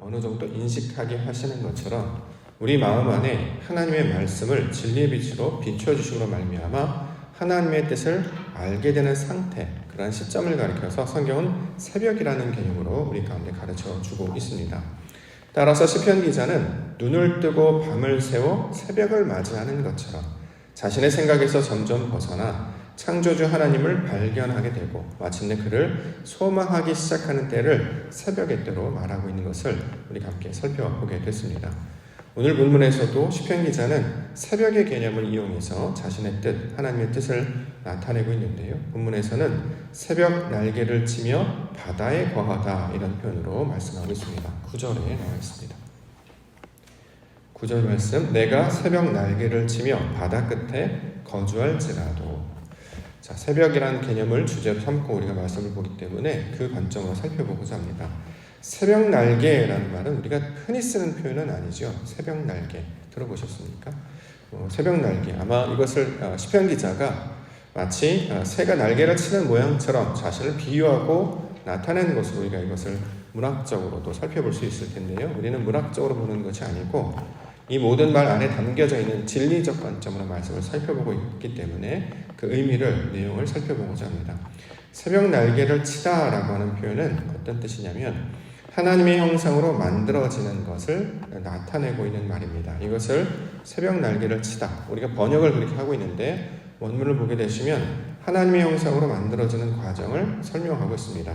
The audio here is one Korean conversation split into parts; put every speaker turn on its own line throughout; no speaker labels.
어느 정도 인식하게 하시는 것처럼 우리 마음 안에 하나님의 말씀을 진리의 빛으로 비춰주심으로 말미암아 하나님의 뜻을 알게 되는 상태, 그러한 시점을 가리켜서 성경은 새벽이라는 개념으로 우리 가운데 가르쳐주고 있습니다. 따라서 시편 기자는 눈을 뜨고 밤을 새워 새벽을 맞이하는 것처럼 자신의 생각에서 점점 벗어나 창조주 하나님을 발견하게 되고 마침내 그를 소망하기 시작하는 때를 새벽의 때로 말하고 있는 것을 우리가 함께 살펴보게 됐습니다. 오늘 본문에서도 시편 기자는 새벽의 개념을 이용해서 자신의 뜻, 하나님의 뜻을 나타내고 있는데요. 본문에서는 새벽 날개를 치며 바다에 거하다 이런 표현으로 말씀하고 있습니다. 9절에 나와 있습니다. 9절 말씀, 내가 새벽 날개를 치며 바다 끝에 거주할지라도. 자, 새벽이라는 개념을 주제로 삼고 우리가 말씀을 보기 때문에 그 관점으로 살펴보고자 합니다. 새벽 날개라는 말은 우리가 흔히 쓰는 표현은 아니죠. 새벽 날개 들어보셨습니까? 새벽 날개, 아마 이것을 시편 기자가 마치 새가 날개를 치는 모양처럼 자신을 비유하고 나타내는 것으로 우리가 이것을 문학적으로도 살펴볼 수 있을 텐데요. 우리는 문학적으로 보는 것이 아니고 이 모든 말 안에 담겨져 있는 진리적 관점으로 말씀을 살펴보고 있기 때문에 그 의미를, 내용을 살펴보고자 합니다. 새벽 날개를 치다라고 하는 표현은 어떤 뜻이냐면 하나님의 형상으로 만들어지는 것을 나타내고 있는 말입니다. 이것을 새벽 날개를 치다, 우리가 번역을 그렇게 하고 있는데 원문을 보게 되시면 하나님의 형상으로 만들어지는 과정을 설명하고 있습니다.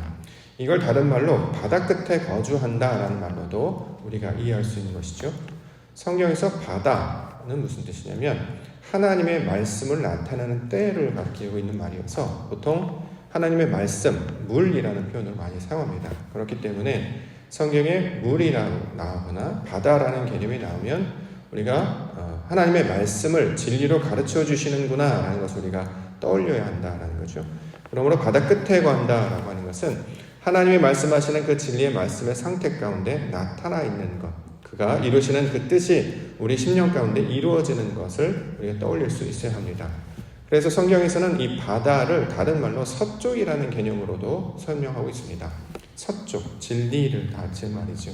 이걸 다른 말로 바다 끝에 거주한다라는 말로도 우리가 이해할 수 있는 것이죠. 성경에서 바다는 무슨 뜻이냐면 하나님의 말씀을 나타내는 때를 가리키고 있는 말이어서 보통 하나님의 말씀, 물이라는 표현을 많이 사용합니다. 그렇기 때문에 성경에 물이라고 나오거나 바다라는 개념이 나오면 우리가 하나님의 말씀을 진리로 가르쳐 주시는구나 라는 것을 우리가 떠올려야 한다라는 거죠. 그러므로 바다 끝에 간다라고 하는 것은 하나님이 말씀하시는 그 진리의 말씀의 상태 가운데 나타나 있는 것, 그가 이루시는 그 뜻이 우리 심령 가운데 이루어지는 것을 우리가 떠올릴 수 있어야 합니다. 그래서 성경에서는 이 바다를 다른 말로 서쪽이라는 개념으로도 설명하고 있습니다. 서쪽, 진리를 가르치는 말이죠.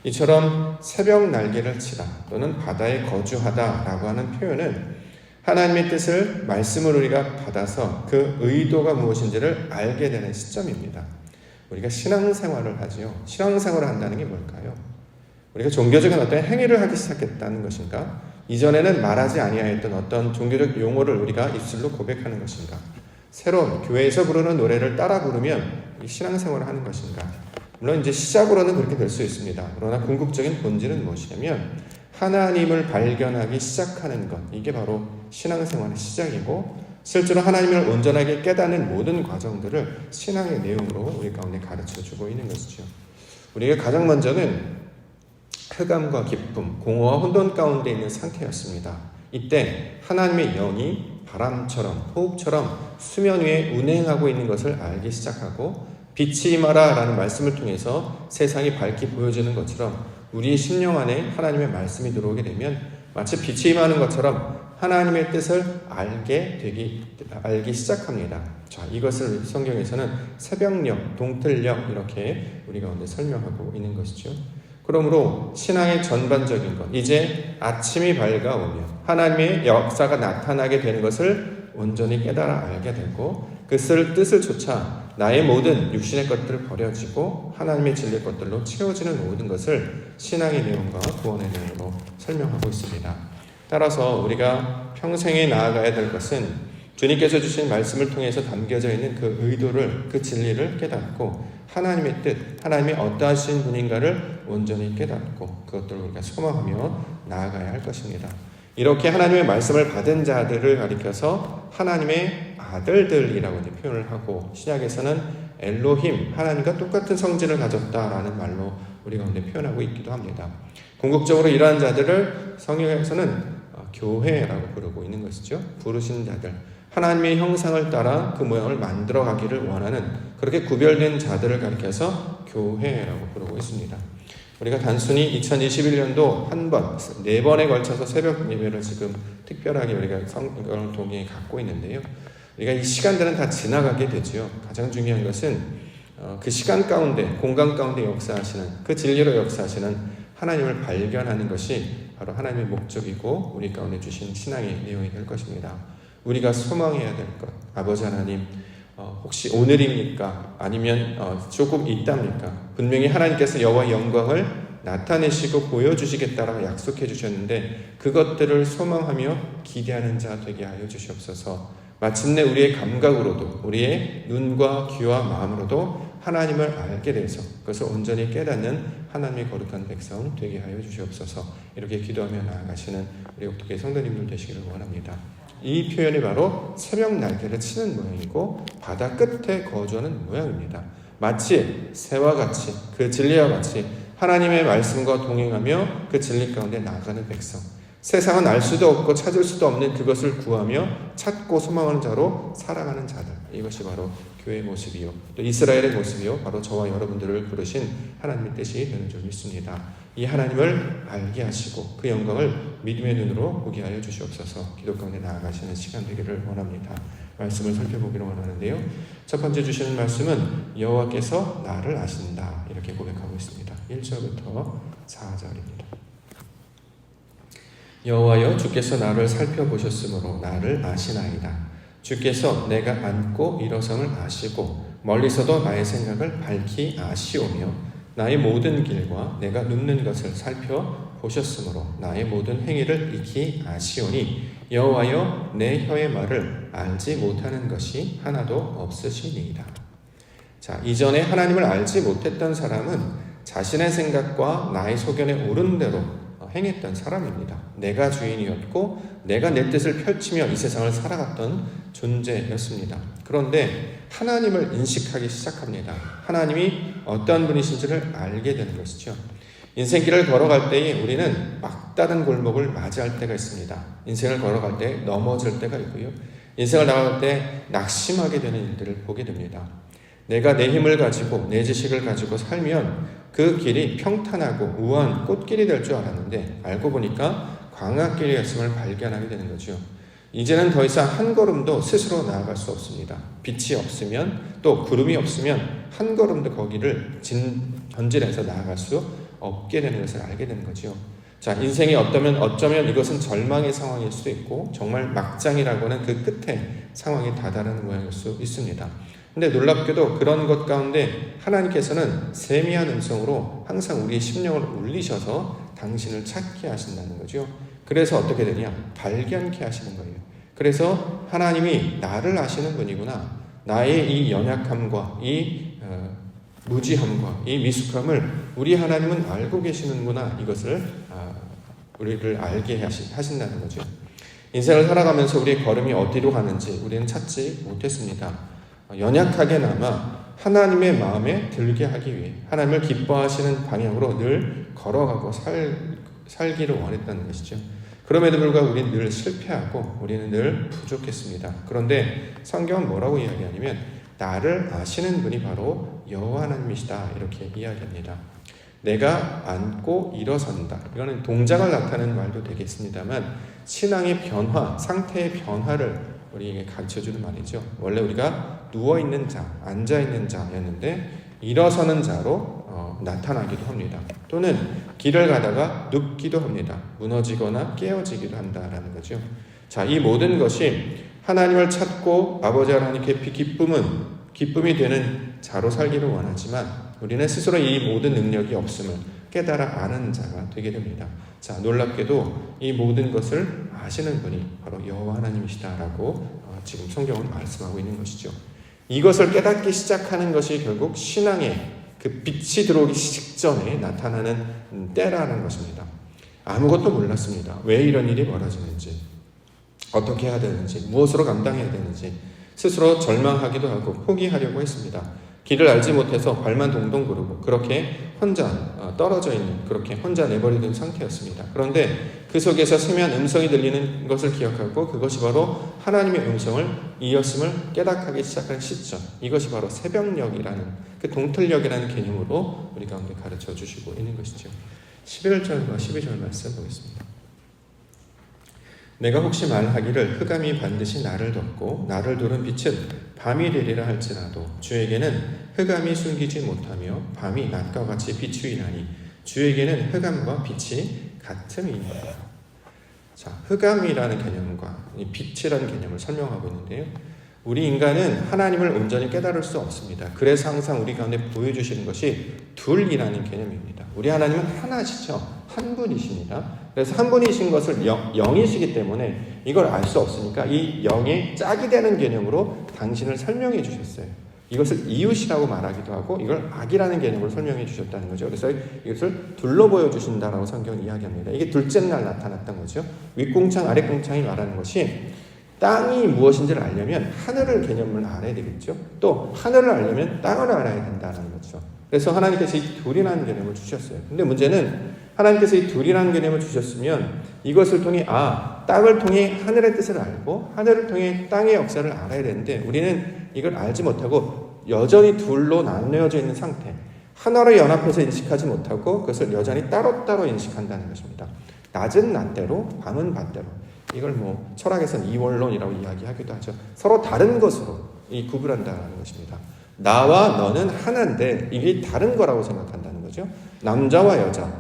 이처럼 새벽 날개를 치다 또는 바다에 거주하다라고 하는 표현은 하나님의 뜻을 말씀을 우리가 받아서 그 의도가 무엇인지를 알게 되는 시점입니다. 우리가 신앙생활을 하지요. 신앙생활을 한다는 게 뭘까요? 우리가 종교적인 어떤 행위를 하기 시작했다는 것인가? 이전에는 말하지 아니하였던 어떤 종교적 용어를 우리가 입술로 고백하는 것인가? 새로운 교회에서 부르는 노래를 따라 부르면 신앙생활을 하는 것인가? 물론 이제 시작으로는 그렇게 될 수 있습니다. 그러나 궁극적인 본질은 무엇이냐면 하나님을 발견하기 시작하는 것, 이게 바로 신앙생활의 시작이고 실제로 하나님을 온전하게 깨닫는 모든 과정들을 신앙의 내용으로 우리 가운데 가르쳐주고 있는 것이죠. 우리가 가장 먼저는 흑암과 기쁨, 공허와 혼돈 가운데 있는 상태였습니다. 이때 하나님의 영이 바람처럼, 호흡처럼 수면 위에 운행하고 있는 것을 알기 시작하고 빛이 임하라 라는 말씀을 통해서 세상이 밝게 보여지는 것처럼 우리의 심령 안에 하나님의 말씀이 들어오게 되면 마치 빛이 임하는 것처럼 하나님의 뜻을 알기 시작합니다. 자, 이것을 성경에서는 새벽녘, 동틀녘 이렇게 우리 가운데 설명하고 있는 것이죠. 그러므로 신앙의 전반적인 것, 이제 아침이 밝아오며 하나님의 역사가 나타나게 되는 것을 온전히 깨달아 알게 되고 그 뜻을 쫓아 나의 모든 육신의 것들을 버려지고 하나님의 진리의 것들로 채워지는 모든 것을 신앙의 내용과 구원의 내용으로 설명하고 있습니다. 따라서 우리가 평생에 나아가야 될 것은 주님께서 주신 말씀을 통해서 담겨져 있는 그 의도를, 그 진리를 깨닫고 하나님의 뜻, 하나님이 어떠하신 분인가를 온전히 깨닫고 그것들을 우리가 소망하며 나아가야 할 것입니다. 이렇게 하나님의 말씀을 받은 자들을 가리켜서 하나님의 아들들이라고 표현을 하고 신약에서는 엘로힘, 하나님과 똑같은 성질을 가졌다라는 말로 우리 가운데 표현하고 있기도 합니다. 궁극적으로 이러한 자들을 성경에서는 교회라고 부르고 있는 것이죠. 부르신 자들, 하나님의 형상을 따라 그 모양을 만들어 가기를 원하는 그렇게 구별된 자들을 가리켜서 교회라고 부르고 있습니다. 우리가 단순히 2021년도 한 번, 4번에 걸쳐서 새벽 예배를 지금 특별하게 우리가 성경을 통해 갖고 있는데요. 우리가 이 시간들은 다 지나가게 되죠. 가장 중요한 것은 그 시간 가운데, 공간 가운데 역사하시는, 그 진리로 역사하시는 하나님을 발견하는 것이 바로 하나님의 목적이고 우리 가운데 주신 신앙의 내용이 될 것입니다. 우리가 소망해야 될 것, 아버지 하나님, 혹시 오늘입니까? 아니면 조금 있답니까? 분명히 하나님께서 여호와의 영광을 나타내시고 보여주시겠다라고 약속해 주셨는데 그것들을 소망하며 기대하는 자 되게 하여 주시옵소서. 마침내 우리의 감각으로도, 우리의 눈과 귀와 마음으로도 하나님을 알게 돼서 그것을 온전히 깨닫는 하나님의 거룩한 백성 되게 하여 주시옵소서. 이렇게 기도하며 나아가시는 우리 옥토교회 성도님들 되시기를 원합니다. 이 표현이 바로 새벽 날개를 치는 모양이고 바다 끝에 거주하는 모양입니다. 마치 새와 같이, 그 진리와 같이 하나님의 말씀과 동행하며 그 진리 가운데 나아가는 백성, 세상은 알 수도 없고 찾을 수도 없는 그것을 구하며 찾고 소망하는 자로 살아가는 자들, 이것이 바로 교회의 모습이요, 또 이스라엘의 모습이요, 바로 저와 여러분들을 부르신 하나님의 뜻이 되는 줄 믿습니다. 이 하나님을 알게 하시고 그 영광을 믿음의 눈으로 보게 하여 주시옵소서. 기도 가운데 나아가시는 시간 되기를 원합니다. 말씀을 살펴보기를 원하는데요, 첫 번째 주시는 말씀은 여호와께서 나를 아신다, 이렇게 고백하고 있습니다. 1절부터 4절입니다. 여호와여, 주께서 나를 살펴보셨으므로 나를 아시나이다. 주께서 내가 앉고 일어섬을 아시고 멀리서도 나의 생각을 밝히 아시오며 나의 모든 길과 내가 눕는 것을 살펴보셨으므로 나의 모든 행위를 익히 아시오니 여호와여, 내 혀의 말을 알지 못하는 것이 하나도 없으시니이다. 자, 이전에 하나님을 알지 못했던 사람은 자신의 생각과 나의 소견에 옳은 대로 행했던 사람입니다. 내가 주인이었고 내가 내 뜻을 펼치며 이 세상을 살아갔던 존재였습니다. 그런데 하나님을 인식하기 시작합니다. 하나님이 어떤 분이신지를 알게 되는 것이죠. 인생길을 걸어갈 때에 우리는 막다른 골목을 맞이할 때가 있습니다. 인생을 걸어갈 때 넘어질 때가 있고요, 인생을 나아갈 때 낙심하게 되는 일들을 보게 됩니다. 내가 내 힘을 가지고 내 지식을 가지고 살면 그 길이 평탄하고 우아한 꽃길이 될 줄 알았는데 알고 보니까 광야길이었음을 발견하게 되는 거죠. 이제는 더 이상 한 걸음도 스스로 나아갈 수 없습니다. 빛이 없으면, 또 구름이 없으면 한 걸음도 거기를 전진해서 나아갈 수 없게 되는 것을 알게 되는 거죠. 자, 인생이 어쩌면 이것은 절망의 상황일 수도 있고 정말 막장이라고 하는 그 끝에 상황이 다다르는 모양일 수 있습니다. 근데 놀랍게도 그런 것 가운데 하나님께서는 세미한 음성으로 항상 우리의 심령을 울리셔서 당신을 찾게 하신다는 거죠. 그래서 어떻게 되냐? 발견케 하시는 거예요. 그래서 하나님이 나를 아시는 분이구나, 나의 이 연약함과 이 무지함과 이 미숙함을 우리 하나님은 알고 계시는구나, 이것을 우리를 알게 하신다는 거죠. 인생을 살아가면서 우리의 걸음이 어디로 가는지 우리는 찾지 못했습니다. 연약하게나마 하나님의 마음에 들게 하기 위해 하나님을 기뻐하시는 방향으로 늘 걸어가고 살기를 원했다는 것이죠. 그럼에도 불구하고 우리는 늘 실패하고 우리는 늘 부족했습니다. 그런데 성경은 뭐라고 이야기하냐면 나를 아시는 분이 바로 여호와 하나님이시다, 이렇게 이야기합니다. 내가 앉고 일어선다, 이거는 동작을 나타내는 말도 되겠습니다만 신앙의 변화, 상태의 변화를 우리에게 가르쳐주는 말이죠. 원래 우리가 누워있는 자, 앉아있는 자였는데 일어서는 자로 나타나기도 합니다. 또는 길을 가다가 눕기도 합니다. 무너지거나 깨어지기도 한다라는 거죠. 자, 이 모든 것이 하나님을 찾고 아버지 하나님께 기쁨이 되는 자로 살기를 원하지만 우리는 스스로 이 모든 능력이 없음을 깨달아 아는 자가 되게 됩니다. 자, 놀랍게도 이 모든 것을 아시는 분이 바로 여호와 하나님이시다라고 지금 성경은 말씀하고 있는 것이죠. 이것을 깨닫기 시작하는 것이 결국 신앙의 그 빛이 들어오기 직전에 나타나는 때라는 것입니다. 아무것도 몰랐습니다. 왜 이런 일이 벌어지는지, 어떻게 해야 되는지, 무엇으로 감당해야 되는지 스스로 절망하기도 하고 포기하려고 했습니다. 길을 알지 못해서 발만 동동 구르고 그렇게 혼자 떨어져 있는, 그렇게 혼자 내버려둔 상태였습니다. 그런데 그 속에서 세미한 음성이 들리는 것을 기억하고 그것이 바로 하나님의 음성을 이었음을 깨닫기 시작한 시점, 이것이 바로 새벽녘이라는 그 동틀녘이라는 개념으로 우리 가운데 가르쳐 주시고 있는 것이죠. 11절과 12절 말씀 보겠습니다. 내가 혹시 말하기를 흑암이 반드시 나를 덮고 나를 두른 빛은 밤이 되리라 할지라도 주에게는 흑암이 숨기지 못하며 밤이 낮과 같이 비추이나니 주에게는 흑암과 빛이 같음이니라. 자, 흑암이라는 개념과 이 빛이라는 개념을 설명하고 있는데요. 우리 인간은 하나님을 온전히 깨달을 수 없습니다. 그래서 항상 우리 가운데 보여주시는 것이 둘이라는 개념입니다. 우리 하나님은 하나시죠. 한 분이십니다. 그래서 한 분이신 것을 영이시기 때문에 이걸 알 수 없으니까 이 영의 짝이 되는 개념으로 당신을 설명해 주셨어요. 이것을 이웃이라고 말하기도 하고 이걸 악이라는 개념으로 설명해 주셨다는 거죠. 그래서 이것을 둘로 보여주신다라고 성경은 이야기합니다. 이게 둘째 날 나타났던 거죠. 윗공창 아랫공창이 말하는 것이 땅이 무엇인지를 알려면 하늘을 개념을 알아야 되겠죠. 또 하늘을 알려면 땅을 알아야 된다는 거죠. 그래서 하나님께서 이 둘이라는 개념을 주셨어요. 근데 문제는 하나님께서 이 둘이라는 개념을 주셨으면 이것을 통해 땅을 통해 하늘의 뜻을 알고 하늘을 통해 땅의 역사를 알아야 되는데 우리는 이걸 알지 못하고 여전히 둘로 나뉘어져 있는 상태, 하나로 연합해서 인식하지 못하고 그것을 여전히 따로따로 인식한다는 것입니다. 낮은 낮대로 밤은 밤대로. 이걸 철학에서는 이원론이라고 이야기하기도 하죠. 서로 다른 것으로 구분한다는 것입니다. 나와 너는 하나인데 이게 다른 거라고 생각한다는 거죠. 남자와 여자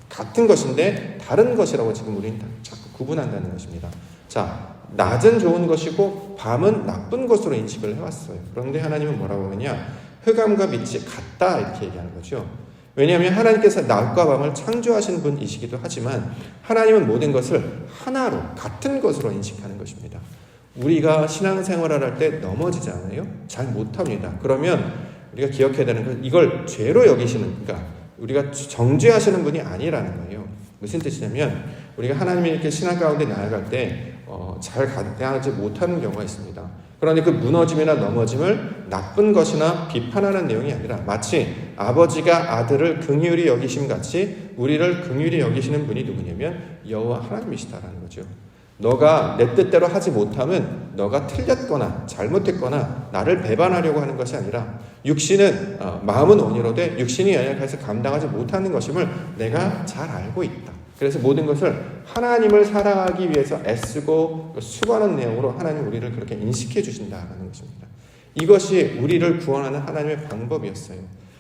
같은 것인데 다른 것이라고 지금 우리는 자꾸 구분한다는 것입니다. 자, 낮은 좋은 것이고 밤은 나쁜 것으로 인식을 해왔어요. 그런데 하나님은 뭐라고 하느냐? 흑암과 빛이 같다 이렇게 얘기하는 거죠. 왜냐하면 하나님께서 낮과 밤을 창조하신 분이시기도 하지만 하나님은 모든 것을 하나로 같은 것으로 인식하는 것입니다. 우리가 신앙생활을 할 때 넘어지잖아요. 잘 못합니다. 그러면 우리가 기억해야 되는 건 이걸 죄로 여기시는, 그러니까 우리가 정죄하시는 분이 아니라는 거예요. 무슨 뜻이냐면 우리가 하나님이 이렇게 신앙 가운데 나아갈 때 잘 감당하지 못하는 경우가 있습니다. 그런데 그 무너짐이나 넘어짐을 나쁜 것이나 비판하는 내용이 아니라 마치 아버지가 아들을 긍휼히 여기심 같이 우리를 긍휼히 여기시는 분이 누구냐면 여호와 하나님이시다라는 거죠. 너가 내 뜻대로 하지 못하면 너가 틀렸거나 잘못했거나 나를 배반하려고 하는 것이 아니라 육신은 마음은 온유로되 육신이 연약해서 감당하지 못하는 것임을 내가 잘 알고 있다. 그래서 모든 것을 하나님을 사랑하기 위해서 애쓰고 수고하는 내용으로 하나님 우리를 그렇게 인식해 주신다는 것입니다. 이것이 우리를 구원하는 하나님의 방법이었어요.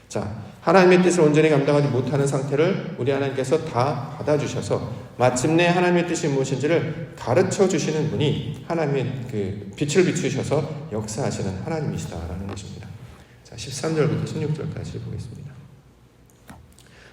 자, 하나님의 뜻을 온전히 감당하지 못하는 상태를 우리 하나님께서 다 받아주셔서 마침내 하나님의 뜻이 무엇인지를 가르쳐 주시는 분이 하나님의 그 빛을 비추셔서 역사하시는 하나님이시다라는 것입니다. 자, 13절부터 16절까지 보겠습니다.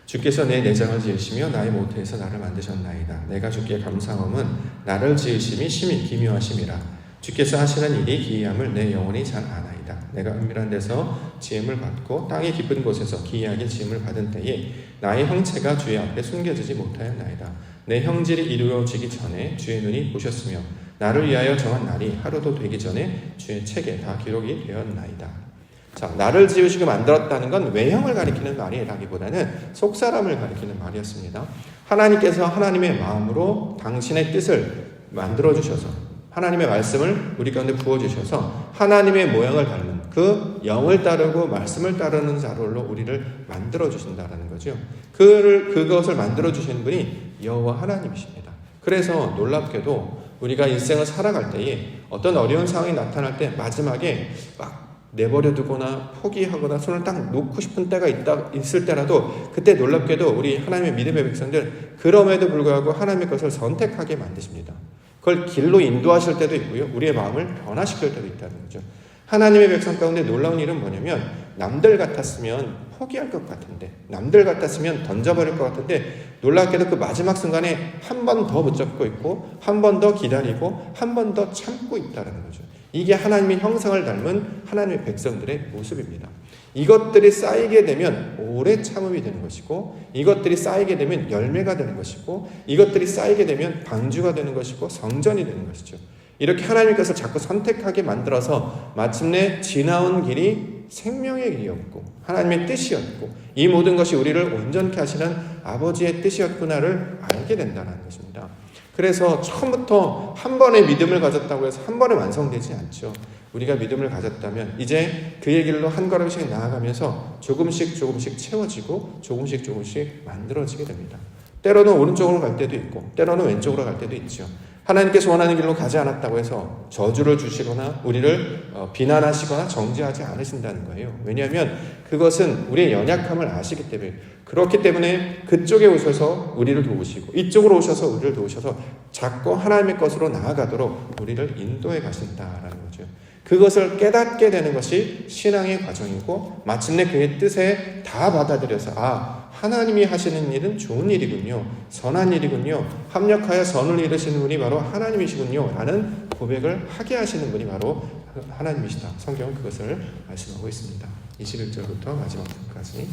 주께서 내 내장을 지으시며 나의 모태에서 나를 만드셨나이다. 내가 주께 감사함은 나를 지으심이 심히 기묘하심이라. 주께서 하시는 일이 기이함을 내 영혼이 잘 아나이다. 내가 은밀한 데서 지음을 받고 땅의 깊은 곳에서 기이하게 지음을 받은 때에 나의 형체가 주의 앞에 숨겨지지 못하였나이다. 내 형질이 이루어지기 전에 주의 눈이 보셨으며 나를 위하여 정한 날이 하루도 되기 전에 주의 책에 다 기록이 되었나이다. 자, 나를 지으시고 만들었다는 건 외형을 가리키는 말이라기보다는 속사람을 가리키는 말이었습니다. 하나님께서 하나님의 마음으로 당신의 뜻을 만들어주셔서 하나님의 말씀을 우리 가운데 부어주셔서 하나님의 모양을 닮은 그 영을 따르고 말씀을 따르는 자로 우리를 만들어주신다는 거죠. 그것을 만들어주시는 분이 여호와 하나님이십니다. 그래서 놀랍게도 우리가 인생을 살아갈 때에 어떤 어려운 상황이 나타날 때 마지막에 막 내버려 두거나 포기하거나 손을 딱 놓고 싶은 때가 있을 때라도 그때 놀랍게도 우리 하나님의 믿음의 백성들 그럼에도 불구하고 하나님의 것을 선택하게 만드십니다. 그걸 길로 인도하실 때도 있고요. 우리의 마음을 변화시킬 때도 있다는 거죠. 하나님의 백성 가운데 놀라운 일은 뭐냐면 남들 같았으면 포기할 것 같은데 남들 같았으면 던져버릴 것 같은데 놀랍게도 그 마지막 순간에 한 번 더 붙잡고 있고 한 번 더 기다리고 한 번 더 참고 있다는 거죠. 이게 하나님의 형상을 닮은 하나님의 백성들의 모습입니다. 이것들이 쌓이게 되면 오래 참음이 되는 것이고 이것들이 쌓이게 되면 열매가 되는 것이고 이것들이 쌓이게 되면 방주가 되는 것이고 성전이 되는 것이죠. 이렇게 하나님의 것을 자꾸 선택하게 만들어서 마침내 지나온 길이 생명의 길이었고 하나님의 뜻이었고 이 모든 것이 우리를 온전케 하시는 아버지의 뜻이었구나를 알게 된다는 것입니다. 그래서 처음부터 한 번의 믿음을 가졌다고 해서 한 번에 완성되지 않죠. 우리가 믿음을 가졌다면 이제 그의 길로 한 걸음씩 나아가면서 조금씩 채워지고 조금씩 만들어지게 됩니다. 때로는 오른쪽으로 갈 때도 있고 때로는 왼쪽으로 갈 때도 있죠. 하나님께서 원하는 길로 가지 않았다고 해서 저주를 주시거나 우리를 비난하시거나 정죄하지 않으신다는 거예요. 왜냐하면 그것은 우리의 연약함을 아시기 때문에, 그렇기 때문에 그쪽에 오셔서 우리를 도우시고 이쪽으로 오셔서 우리를 도우셔서 자꾸 하나님의 것으로 나아가도록 우리를 인도해 가신다라는 거죠. 그것을 깨닫게 되는 것이 신앙의 과정이고, 마침내 그의 뜻에 다 받아들여서 하나님이 하시는 일은 좋은 일이군요, 선한 일이군요, 합력하여 선을 이루시는 분이 바로 하나님이시군요 라는 고백을 하게 하시는 분이 바로 하나님이시다. 성경은 그것을 말씀하고 있습니다. 21절부터 마지막 부분까지.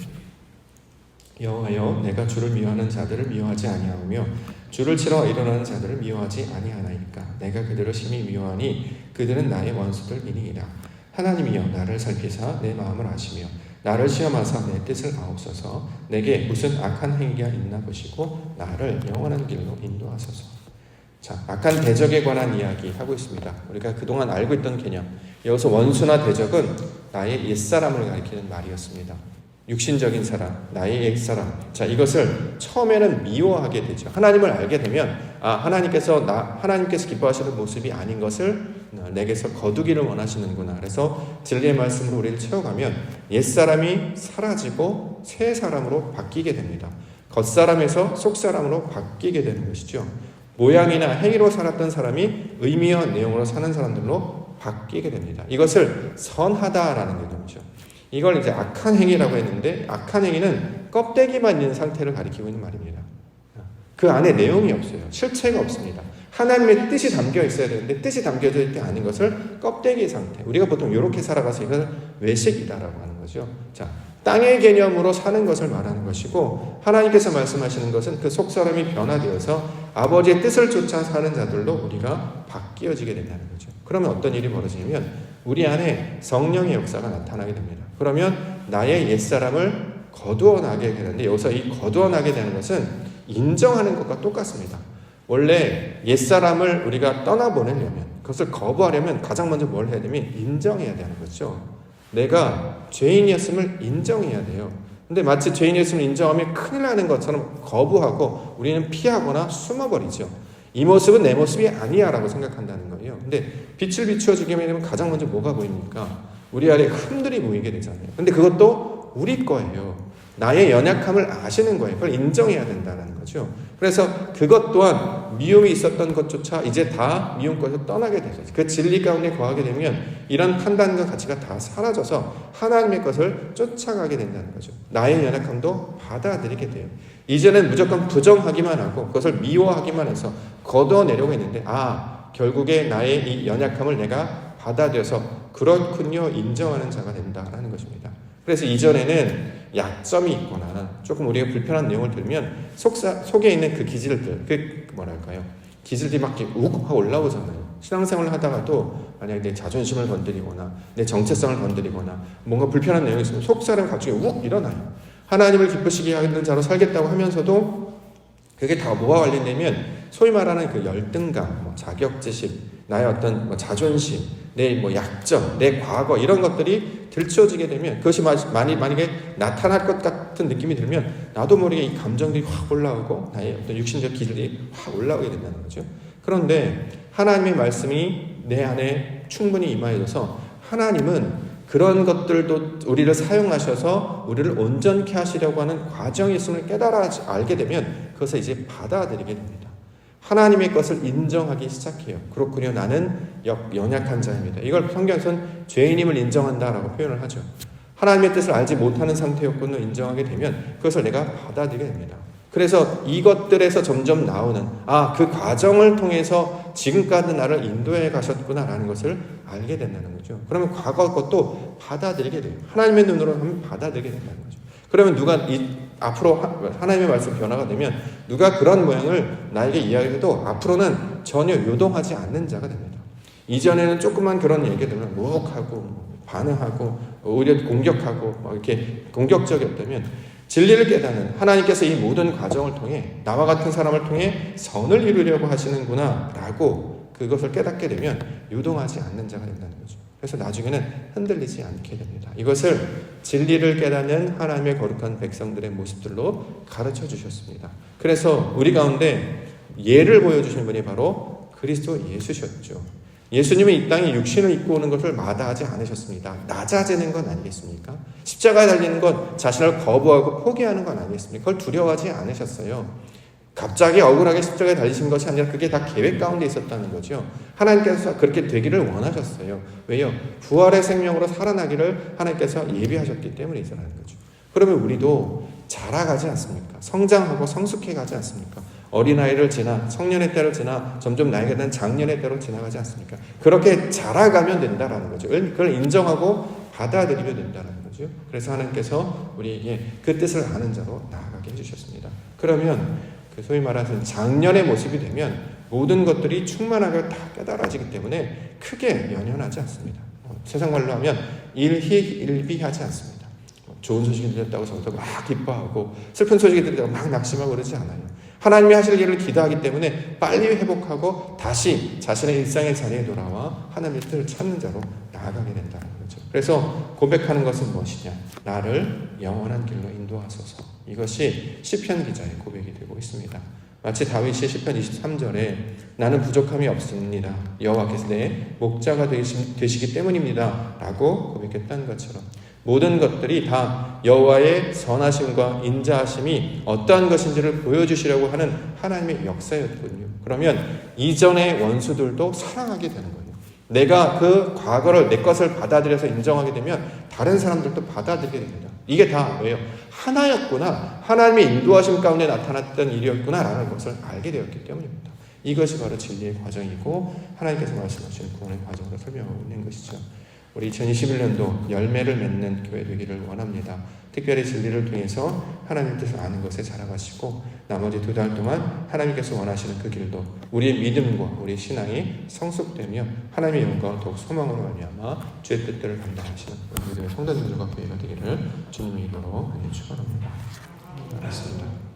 여호와여, 내가 주를 미워하는 자들을 미워하지 아니하오며 주를 치러 일어나는 자들을 미워하지 아니하나이까. 내가 그들을 심히 미워하니 그들은 나의 원수들이니이다. 하나님이여, 나를 살피사 내 마음을 아시며 나를 시험하사 내 뜻을 아옵소서. 내게 무슨 악한 행위가 있나 보시고 나를 영원한 길로 인도하소서. 자, 악한 대적에 관한 이야기 하고 있습니다. 우리가 그동안 알고 있던 개념, 여기서 원수나 대적은 나의 옛사람을 가리키는 말이었습니다. 육신적인 사람, 나의 옛사람. 자, 이것을 처음에는 미워하게 되죠. 하나님을 알게 되면 하나님께서 기뻐하시는 모습이 아닌 것을 내게서 거두기를 원하시는구나. 그래서 진리의 말씀으로 우리를 채워가면 옛사람이 사라지고 새 사람으로 바뀌게 됩니다. 겉사람에서 속사람으로 바뀌게 되는 것이죠. 모양이나 행위로 살았던 사람이 의미와 내용으로 사는 사람들로 바뀌게 됩니다. 이것을 선하다라는 개념이죠. 이걸 이제 악한 행위라고 했는데, 악한 행위는 껍데기만 있는 상태를 가리키고 있는 말입니다. 그 안에 내용이 없어요. 실체가 없습니다. 하나님의 뜻이 담겨 있어야 되는데 뜻이 담겨져 있지 않은 것을 껍데기 상태. 우리가 보통 이렇게 살아가서 이걸 외식이다라고 하는 거죠. 자, 땅의 개념으로 사는 것을 말하는 것이고, 하나님께서 말씀하시는 것은 그 속사람이 변화되어서 아버지의 뜻을 쫓아 사는 자들로 우리가 바뀌어지게 된다는 거죠. 그러면 어떤 일이 벌어지냐면 우리 안에 성령의 역사가 나타나게 됩니다. 그러면 나의 옛사람을 거두어나게 되는데, 여기서 이 거두어나게 되는 것은 인정하는 것과 똑같습니다. 원래 옛사람을 우리가 떠나보내려면, 그것을 거부하려면 가장 먼저 뭘 해야 되면 인정해야 되는 거죠. 내가 죄인이었음을 인정해야 돼요. 근데 마치 죄인이었음을 인정하면 큰일 나는 것처럼 거부하고 우리는 피하거나 숨어버리죠. 이 모습은 내 모습이 아니야 라고 생각한다는 거예요. 근데 빛을 비추어주게 되면 가장 먼저 뭐가 보입니까? 우리 안에 흠들이 보이게 되잖아요. 근데 그것도 우리 거예요. 나의 연약함을 아시는 거예요. 그걸 인정해야 된다는 거죠. 그래서 그것 또한 미움이 있었던 것조차 이제 다 미움 것을 떠나게 되죠. 그 진리 가운데 거하게 되면 이런 판단과 가치가 다 사라져서 하나님의 것을 쫓아가게 된다는 거죠. 나의 연약함도 받아들이게 돼요. 이제는 무조건 부정하기만 하고 그것을 미워하기만 해서 걷어내려고 했는데 결국에 나의 이 연약함을 내가 받아들여서 그렇군요 인정하는 자가 된다라는 것입니다. 그래서 이전에는 약점이 있거나 조금 우리가 불편한 내용을 들으면 속에 있는 그 기질들, 기질들이 막 욱 하고 올라오잖아요. 신앙생활을 하다가도 만약에 내 자존심을 건드리거나 내 정체성을 건드리거나 뭔가 불편한 내용이 있으면 속사람 갑자기 욱 일어나요. 하나님을 기쁘시게 하는 자로 살겠다고 하면서도 그게 다 뭐와 관련되면 소위 말하는 그 열등감, 자격지심, 나의 어떤 자존심, 내 약점, 내 과거 이런 것들이 들추어지게 되면 그것이 만약에 나타날 것 같은 느낌이 들면 나도 모르게 이 감정들이 확 올라오고 나의 어떤 육신적 기질이 확 올라오게 된다는 거죠. 그런데 하나님의 말씀이 내 안에 충분히 임하여져서 하나님은 그런 것들도 우리를 사용하셔서 우리를 온전케 하시려고 하는 과정이 있음을 깨달아 알게 되면 그것을 이제 받아들이게 됩니다. 하나님의 것을 인정하기 시작해요. 그렇군요. 나는 연약한 자입니다. 이걸 성경에서는 죄인임을 인정한다라고 표현을 하죠. 하나님의 뜻을 알지 못하는 상태였군요 인정하게 되면 그것을 내가 받아들이게 됩니다. 그래서 이것들에서 점점 나오는 그 과정을 통해서 지금까지 나를 인도해 가셨구나라는 것을 알게 된다는 거죠. 그러면 과거 것도 받아들이게 돼요. 하나님의 눈으로 하면 받아들이게 된다는 거죠. 그러면 누가 앞으로 하나님의 말씀 변화가 되면 누가 그런 모양을 나에게 이야기해도 앞으로는 전혀 요동하지 않는 자가 됩니다. 이전에는 조그만 그런 얘기 들으면 무혹하고 반응하고 오히려 공격하고 이렇게 공격적이었다면 진리를 깨닫는 하나님께서 이 모든 과정을 통해 나와 같은 사람을 통해 선을 이루려고 하시는구나 라고 그것을 깨닫게 되면 요동하지 않는 자가 된다는 거죠. 그래서 나중에는 흔들리지 않게 됩니다. 이것을 진리를 깨닫는 하나님의 거룩한 백성들의 모습들로 가르쳐 주셨습니다. 그래서 우리 가운데 예를 보여주신 분이 바로 그리스도 예수셨죠. 예수님은 이 땅에 육신을 입고 오는 것을 마다하지 않으셨습니다. 낮아지는 건 아니겠습니까? 십자가에 달리는 건 자신을 거부하고 포기하는 건 아니겠습니까? 그걸 두려워하지 않으셨어요. 갑자기 억울하게 십자가에 달리신 것이 아니라 그게 다 계획 가운데 있었다는 거죠. 하나님께서 그렇게 되기를 원하셨어요. 왜요? 부활의 생명으로 살아나기를 하나님께서 예비하셨기 때문이라는 거죠. 그러면 우리도 자라가지 않습니까? 성장하고 성숙해가지 않습니까? 어린아이를 지나 성년의 때를 지나 점점 나이가 든 장년의 때로 지나가지 않습니까? 그렇게 자라가면 된다라는 거죠. 그걸 인정하고 받아들이면 된다는 거죠. 그래서 하나님께서 우리에게 그 뜻을 아는 자로 나아가게 해주셨습니다. 그러면 그 소위 말하는 장년의 모습이 되면 모든 것들이 충만하게 다 깨달아지기 때문에 크게 연연하지 않습니다. 세상 말로 하면 일희일비하지 않습니다. 좋은 소식이 들렸다고 저도 막 기뻐하고 슬픈 소식이 들렸다고 막 낙심하고 그러지 않아요. 하나님이 하실 일을 기도하기 때문에 빨리 회복하고 다시 자신의 일상의 자리에 돌아와 하나님의 뜻을 찾는 자로 나아가게 된다는 거죠. 그래서 고백하는 것은 무엇이냐? 나를 영원한 길로 인도하소서. 이것이 시편 기자의 고백이 되고 있습니다. 마치 다윗이 시편 23절에 나는 부족함이 없습니다. 여호와께서 내 목자가 되시기 때문입니다. 라고 고백했다는 것처럼 모든 것들이 다 여호와의 선하심과 인자하심이 어떠한 것인지를 보여주시려고 하는 하나님의 역사였거든요. 그러면 이전의 원수들도 사랑하게 되는 거예요. 내가 그 과거를 내 것을 받아들여서 인정하게 되면 다른 사람들도 받아들이게 됩니다. 이게 다 왜요? 하나였구나. 하나님의 인도하심 가운데 나타났던 일이었구나 라는 것을 알게 되었기 때문입니다. 이것이 바로 진리의 과정이고 하나님께서 말씀하시는 구원의 과정으로 설명하고 있는 것이죠. 우리 2021년도 열매를 맺는 교회 되기를 원합니다. 특별히 진리를 통해서 하나님의 뜻을 아는 것에 자라가시고 나머지 2달 동안 하나님께서 원하시는 그 길도 우리의 믿음과 우리의 신앙이 성숙되며 하나님의 영광을 더욱 소망으로 말미암아 주의 뜻대로 감당하시는 우리 믿음의 성도님들과 교회가 되기를 주님의 이름으로 축원합니다. 알겠습니다.